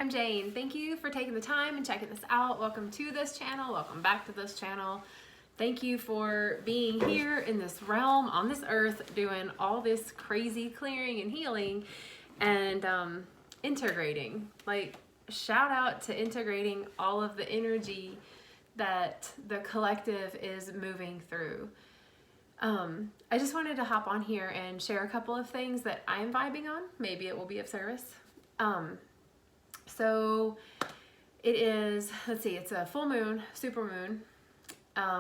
I'm Jane. Thank you for taking the time and checking this out. Welcome to this channel. Welcome back to this channel. Thank you for being here in this realm, on this earth, doing all this crazy clearing and healing and integrating. Like, shout out to integrating all of the energy that the collective is moving through. I just wanted to hop on here and share a couple of things that I'm vibing on. Maybe it will be of service. So it is, let's see, it's a full moon, supermoon.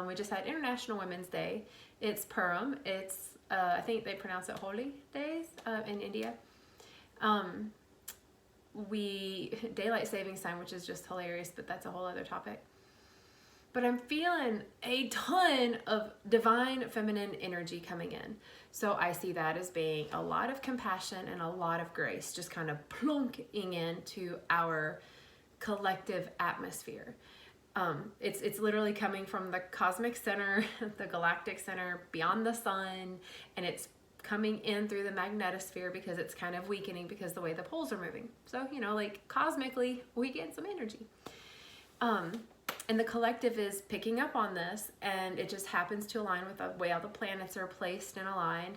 We just had International Women's Day. It's Purim. It's, I think they pronounce it holy days in India. Daylight savings time, which is just hilarious, but that's a whole other topic. But I'm feeling a ton of divine feminine energy coming in. So I see that as being a lot of compassion and a lot of grace, just kind of plunking into our collective atmosphere. It's literally coming from the cosmic center, the galactic center, beyond the sun, and it's coming in through the magnetosphere because it's kind of weakening because the way the poles are moving. So, you know, like cosmically, we get some energy. And the collective is picking up on this, and it just happens to align with the way all the planets are placed and aligned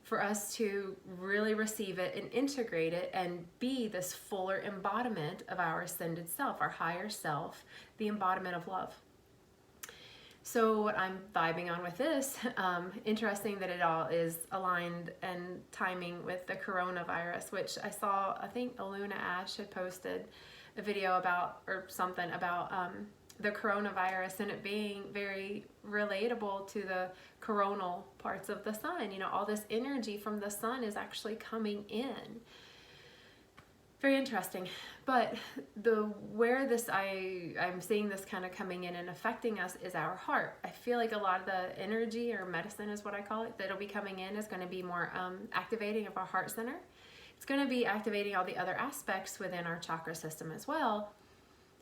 for us to really receive it and integrate it and be this fuller embodiment of our ascended self, our higher self, the embodiment of love. So what I'm vibing on with this, interesting that it all is aligned and timing with the coronavirus, which I saw, I think Aluna Ash had posted a video about, or something about, the coronavirus and it being very relatable to the coronal parts of the sun. You know, all this energy from the sun is actually coming in. Very interesting. But where I'm seeing this kind of coming in and affecting us is our heart. I feel like a lot of the energy, or medicine is what I call it, that'll be coming in is going to be more activating of our heart center. It's going to be activating all the other aspects within our chakra system as well.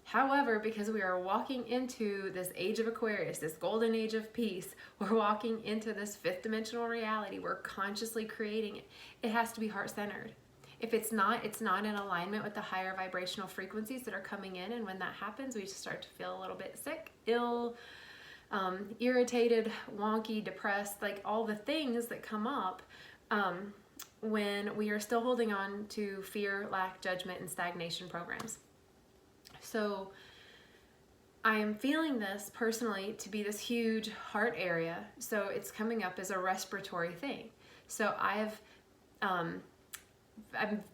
However, because we are walking into this age of Aquarius, this golden age of peace, we're walking into this fifth dimensional reality. We're consciously creating it. It has to be heart-centered. If it's not in alignment with the higher vibrational frequencies that are coming in. And when that happens, we just start to feel a little bit sick, ill, irritated, wonky, depressed, like all the things that come up when we are still holding on to fear, lack, judgment, and stagnation programs. So I am feeling this personally to be this huge heart area. So it's coming up as a respiratory thing. So I've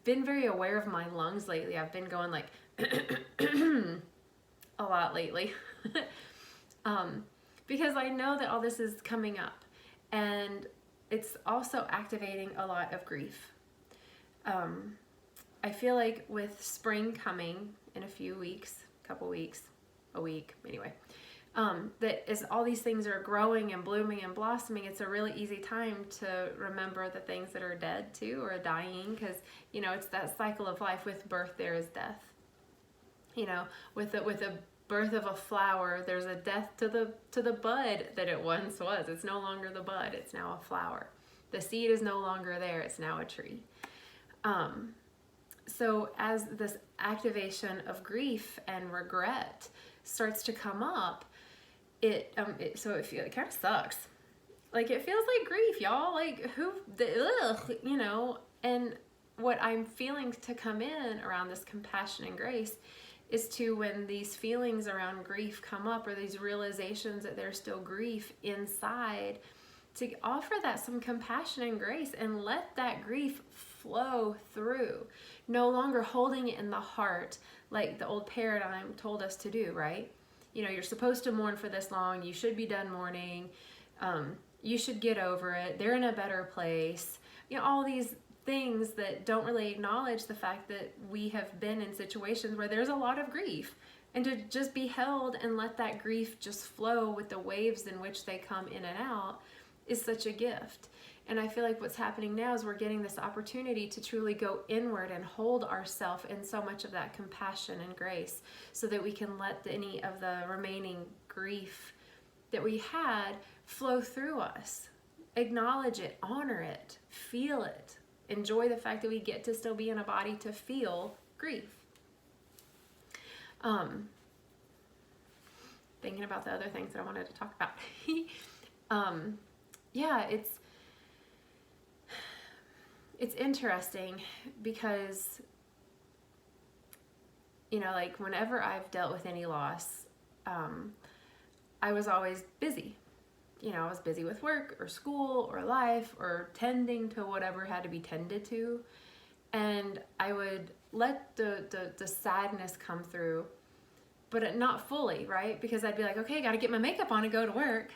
been very aware of my lungs lately. I've been going like a lot lately because I know that all this is coming up, and it's also activating a lot of grief. I feel like with spring coming in a few weeks, couple weeks, a week, anyway, that as all these things are growing and blooming and blossoming, it's a really easy time to remember the things that are dead too, or dying, because, you know, it's that cycle of life. With birth, there is death. You know, with the birth of a flower, there's a death to the bud that it once was. It's no longer the bud, it's now a flower. The seed is no longer there, it's now a tree. So as this activation of grief and regret starts to come up, it kind of sucks. Like, it feels like grief, y'all. Like, you know. And what I'm feeling to come in around this compassion and grace is to, when these feelings around grief come up, or these realizations that there's still grief inside, to offer that some compassion and grace and let that grief flow through. No longer holding it in the heart like the old paradigm told us to do, right? You know, you're supposed to mourn for this long. You should be done mourning. You should get over it. They're in a better place. You know, all these things that don't really acknowledge the fact that we have been in situations where there's a lot of grief. And to just be held and let that grief just flow with the waves in which they come in and out is such a gift. And I feel like what's happening now is we're getting this opportunity to truly go inward and hold ourselves in so much of that compassion and grace, so that we can let any of the remaining grief that we had flow through us. Acknowledge it, honor it, feel it, enjoy the fact that we get to still be in a body to feel grief. Thinking about the other things that I wanted to talk about. Yeah, it's interesting because, you know, like whenever I've dealt with any loss, I was always busy. You know, I was busy with work or school or life or tending to whatever had to be tended to. And I would let the sadness come through, but not fully, right? Because I'd be like, okay, got to get my makeup on and go to work,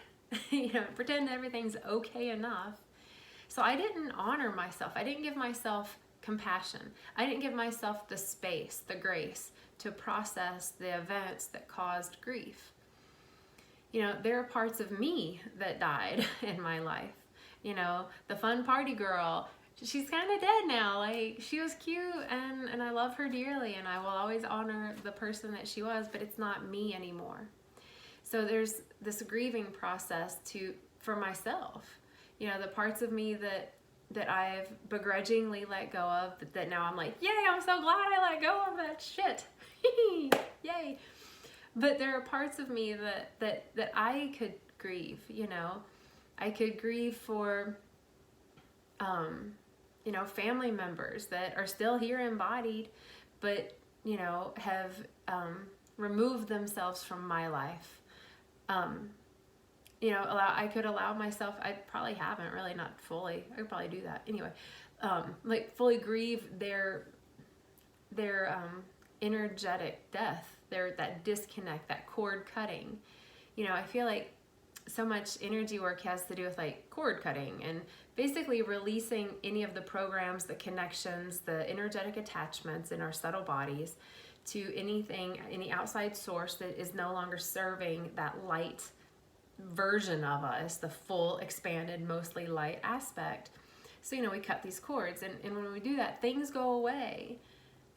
you know, pretend everything's okay enough. So I didn't honor myself. I didn't give myself compassion. I didn't give myself the space, the grace to process the events that caused grief. You know, there are parts of me that died in my life. You know, the fun party girl, she's kind of dead now. Like, she was cute and I love her dearly and I will always honor the person that she was, but it's not me anymore. So there's this grieving process for myself. You know, the parts of me that I've begrudgingly let go of, that now I'm like, yay, I'm so glad I let go of that shit. Yay. But there are parts of me that I could grieve, you know. I could grieve for, you know, family members that are still here embodied, but, you know, have removed themselves from my life. You know, I could allow myself, I probably haven't really, not fully, I could probably do that anyway, like fully grieve their energetic death, that disconnect, that cord cutting. You know, I feel like so much energy work has to do with like cord cutting and basically releasing any of the programs, the connections, the energetic attachments in our subtle bodies to anything, any outside source that is no longer serving that light version of us, the full, expanded, mostly light aspect. So, you know, we cut these cords, and when we do that, things go away.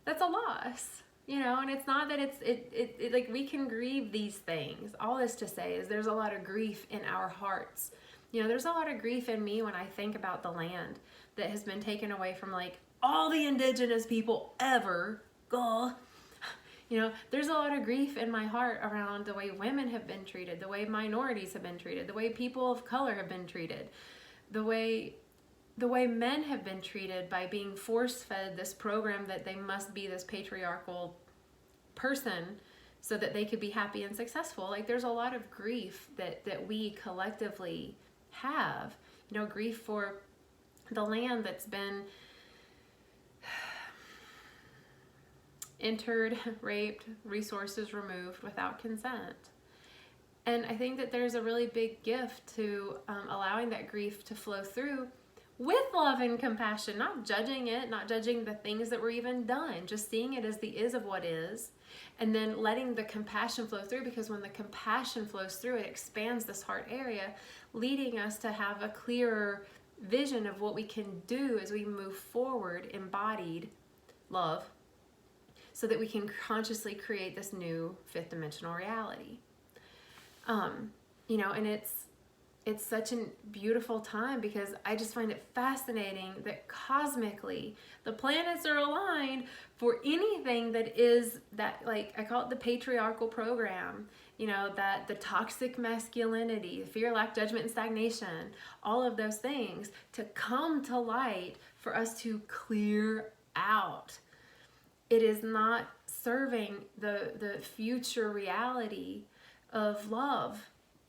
That's a loss, you know, and it's not that it like we can grieve these things. All this to say is there's a lot of grief in our hearts. You know, there's a lot of grief in me when I think about the land that has been taken away from like all the indigenous people ever. Gah. You know, there's a lot of grief in my heart around the way women have been treated, the way minorities have been treated, the way people of color have been treated, the way men have been treated by being force-fed this program that they must be this patriarchal person so that they could be happy and successful. Like, there's a lot of grief that we collectively have. You know, grief for the land that's been entered, raped, resources removed without consent. And I think that there's a really big gift to allowing that grief to flow through with love and compassion, not judging it, not judging the things that were even done, just seeing it as the is of what is, and then letting the compassion flow through, because when the compassion flows through, it expands this heart area, leading us to have a clearer vision of what we can do as we move forward, embodied love, so that we can consciously create this new fifth dimensional reality. You know, and it's such a beautiful time because I just find it fascinating that cosmically the planets are aligned for anything that is that, like, I call it the patriarchal program, you know, that the toxic masculinity, fear, lack, judgment, and stagnation, all of those things to come to light for us to clear out. It is not serving the future reality of love.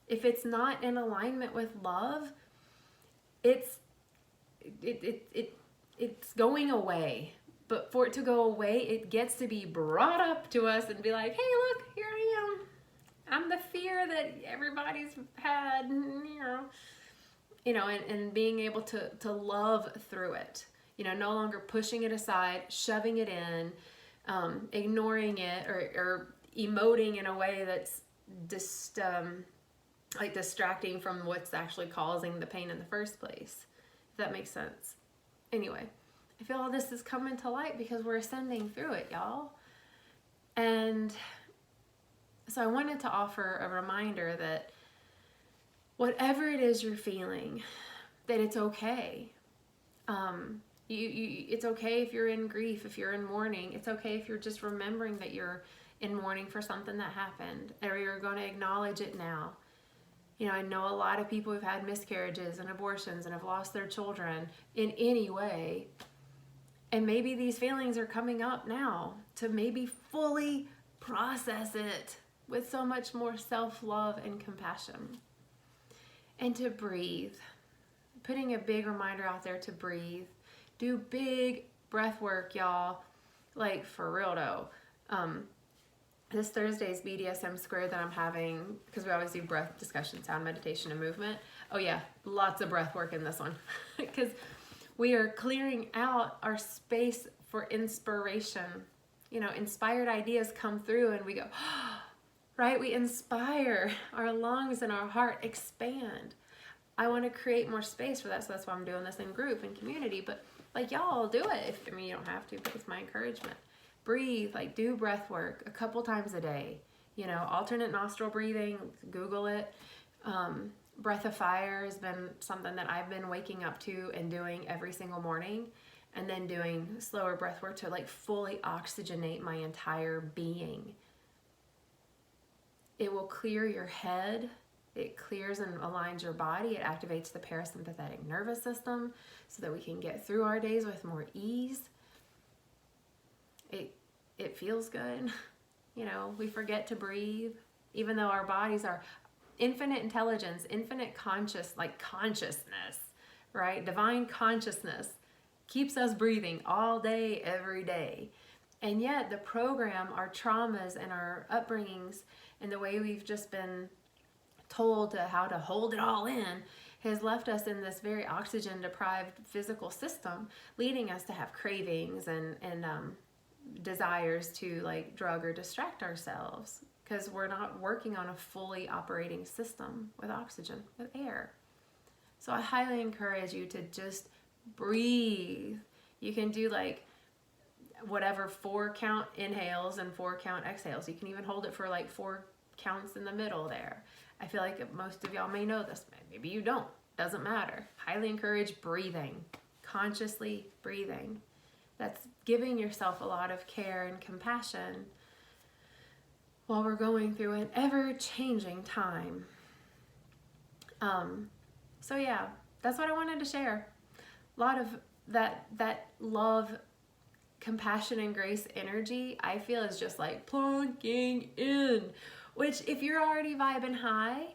If it's not in alignment with love, it's going away. But for it to go away, it gets to be brought up to us and be like, hey, look, here I am. I'm the fear that everybody's had, you know, and being able to love through it. You know, no longer pushing it aside, shoving it in, ignoring it, or emoting in a way that's just like distracting from what's actually causing the pain in the first place, if that makes sense. Anyway, I feel all this is coming to light because we're ascending through it, y'all. And so I wanted to offer a reminder that whatever it is you're feeling, that it's okay. It's okay if you're in grief, if you're in mourning. It's okay if you're just remembering that you're in mourning for something that happened, or you're going to acknowledge it now. You know, I know a lot of people who've had miscarriages and abortions and have lost their children in any way. And maybe these feelings are coming up now to maybe fully process it with so much more self-love and compassion. And to breathe. Putting a big reminder out there to breathe. Do big breath work, y'all. Like, for real though. This Thursday's BDSM square that I'm having, because we always do breath discussion, sound, meditation, and movement. Oh yeah, lots of breath work in this one. Because we are clearing out our space for inspiration. You know, inspired ideas come through and we go, right? We inspire, our lungs and our heart expand. I want to create more space for that, so that's why I'm doing this in group and community. But like, y'all do it. I mean, you don't have to, but it's my encouragement. Breathe, like do breath work a couple times a day. You know, alternate nostril breathing, Google it. Breath of fire has been something that I've been waking up to and doing every single morning, and then doing slower breath work to like fully oxygenate my entire being. It will clear your head. It clears and aligns your body. It activates the parasympathetic nervous system so that we can get through our days with more ease. It feels good. You know, we forget to breathe, even though our bodies are infinite intelligence, infinite consciousness, right? Divine consciousness keeps us breathing all day, every day. And yet the program, our traumas and our upbringings and the way we've just been told to how to hold it all in has left us in this very oxygen deprived physical system, leading us to have cravings and desires to like drug or distract ourselves, because we're not working on a fully operating system with oxygen, with air. So I highly encourage you to just breathe. You can do like whatever 4 count inhales and 4 count exhales. You can even hold it for like 4 counts in the middle there. I feel like most of y'all may know this. Maybe you don't. Doesn't matter. Highly encourage breathing. Consciously breathing. That's giving yourself a lot of care and compassion while we're going through an ever-changing time. So yeah, that's what I wanted to share. A lot of that love, compassion, and grace energy, I feel is just like plunking in. Which, if you're already vibing high,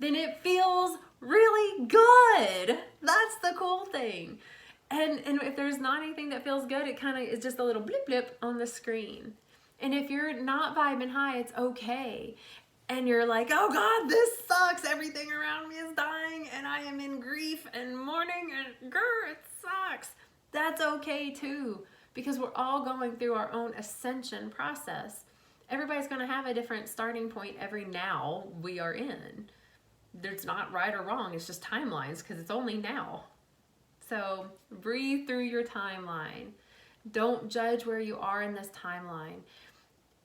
then it feels really good. That's the cool thing. And if there's not anything that feels good, it kind of is just a little blip blip on the screen. And if you're not vibing high, it's okay. And you're like, oh God, this sucks. Everything around me is dying and I am in grief and mourning and grr, it sucks. That's okay too, because we're all going through our own ascension process. Everybody's going to have a different starting point every now we are in. There's not right or wrong. It's just timelines, because it's only now. So breathe through your timeline. Don't judge where you are in this timeline.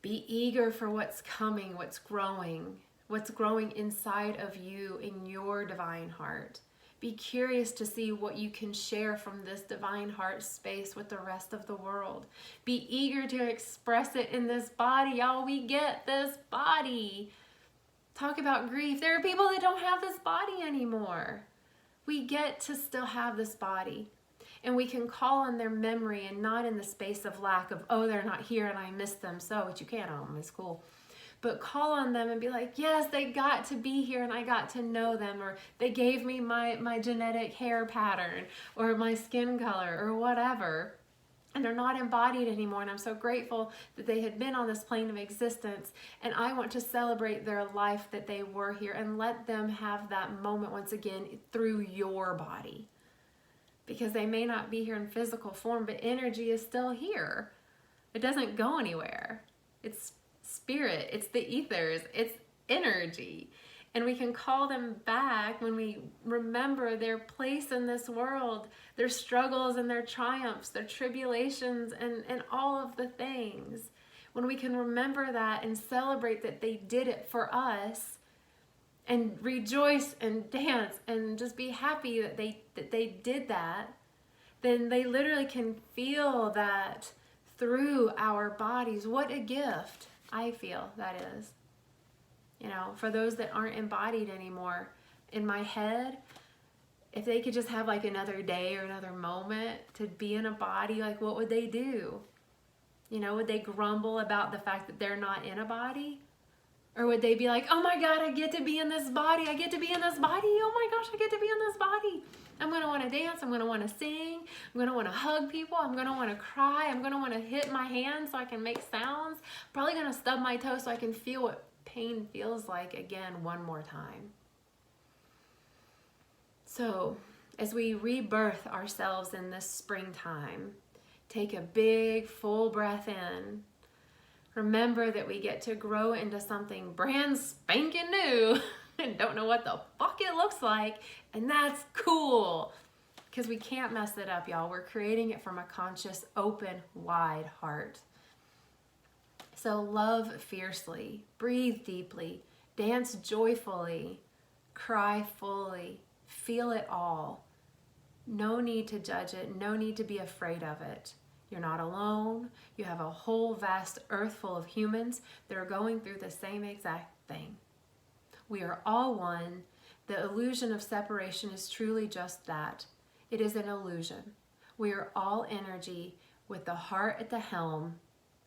Be eager for what's coming, what's growing inside of you in your divine heart. Be curious to see what you can share from this divine heart space with the rest of the world. Be eager to express it in this body. Y'all, we get this body. Talk about grief. There are people that don't have this body anymore. We get to still have this body. And we can call on their memory, and not in the space of lack of, oh, they're not here and I miss them. So, which you can, it's cool. But call on them and be like, yes, they got to be here and I got to know them, or they gave me my genetic hair pattern or my skin color or whatever. And they're not embodied anymore. And I'm so grateful that they had been on this plane of existence. And I want to celebrate their life that they were here and let them have that moment once again through your body. Because they may not be here in physical form, but energy is still here. It doesn't go anywhere. It's spirit, it's the ethers, it's energy. And we can call them back when we remember their place in this world, their struggles and their triumphs, their tribulations and all of the things. When we can remember that and celebrate that they did it for us, and rejoice and dance and just be happy that they did that, then they literally can feel that through our bodies. What a gift. I feel that is. You know, for those that aren't embodied anymore, in my head, if they could just have like another day or another moment to be in a body, like what would they do? You know, would they grumble about the fact that they're not in a body? Or would they be like, oh my God, I get to be in this body. I get to be in this body. Oh my gosh, I get to be in this body. I'm going to want to dance. I'm going to want to sing. I'm going to want to hug people. I'm going to want to cry. I'm going to want to hit my hands so I can make sounds. Probably going to stub my toe so I can feel what pain feels like again one more time. So as we rebirth ourselves in this springtime, take a big full breath in. Remember that we get to grow into something brand spanking new and don't know what the fuck it looks like. And that's cool because we can't mess it up, y'all. We're creating it from a conscious, open, wide heart. So love fiercely, breathe deeply, dance joyfully, cry fully, feel it all. No need to judge it, no need to be afraid of it. You're not alone. You have a whole vast earth full of humans that are going through the same exact thing. We are all one. The illusion of separation is truly just that. It is an illusion. We are all energy with the heart at the helm,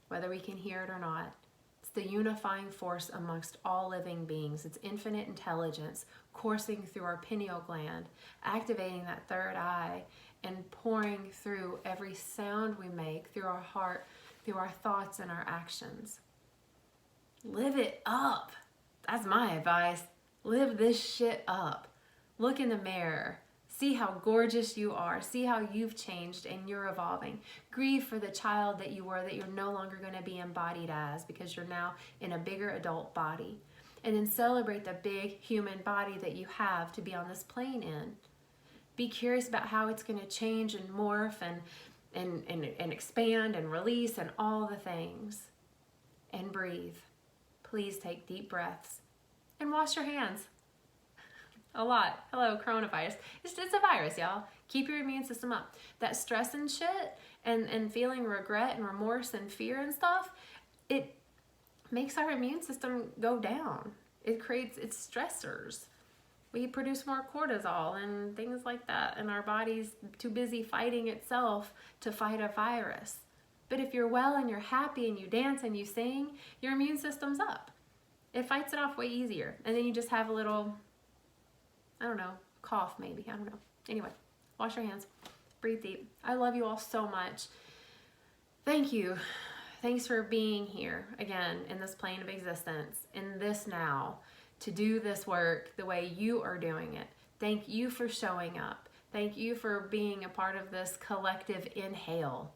whether we can hear it or not. It's the unifying force amongst all living beings. It's infinite intelligence coursing through our pineal gland, activating that third eye, and pouring through every sound we make, through our heart, through our thoughts and our actions. Live it up. That's my advice. Live this shit up. Look in the mirror. See how gorgeous you are. See how you've changed and you're evolving. Grieve for the child that you were that you're no longer going to be embodied as because you're now in a bigger adult body. And then celebrate the big human body that you have to be on this plane in. Be curious about how it's going to change and morph and expand and release and all the things. And breathe. Please take deep breaths. And wash your hands. A lot. Hello, coronavirus. It's a virus, y'all. Keep your immune system up. That stress and shit and feeling regret and remorse and fear and stuff, it makes our immune system go down. It's stressors. We produce more cortisol and things like that, and our body's too busy fighting itself to fight a virus. But if you're well and you're happy and you dance and you sing, your immune system's up. It fights it off way easier. And then you just have a little, I don't know, cough maybe. I don't know. Anyway, wash your hands. Breathe deep. I love you all so much. Thank you. Thanks for being here again in this plane of existence, in this now, to do this work the way you are doing it. Thank you for showing up. Thank you for being a part of this collective inhale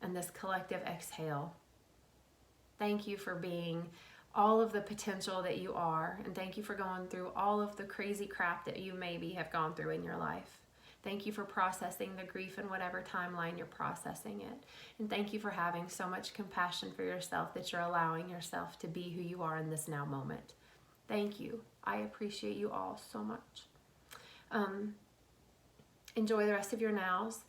and this collective exhale. Thank you for being all of the potential that you are, and thank you for going through all of the crazy crap that you maybe have gone through in your life. Thank you for processing the grief in whatever timeline you're processing it. And thank you for having so much compassion for yourself that you're allowing yourself to be who you are in this now moment. Thank you. I appreciate you all so much. Enjoy the rest of your nows.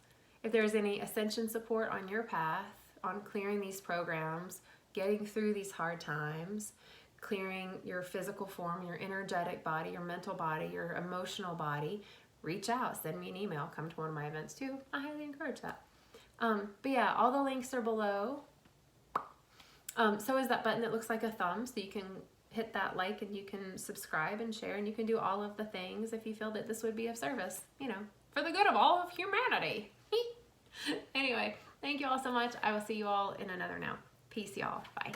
If there's any Ascension support on your path, on clearing these programs, getting through these hard times, clearing your physical form, your energetic body, your mental body, your emotional body, reach out, send me an email, come to one of my events too. I highly encourage that. But yeah, all the links are below. So is that button that looks like a thumb, so you can hit that like and you can subscribe and share and you can do all of the things if you feel that this would be of service, you know, for the good of all of humanity. Anyway, thank you all so much. I will see you all in another now. Peace, y'all. Bye.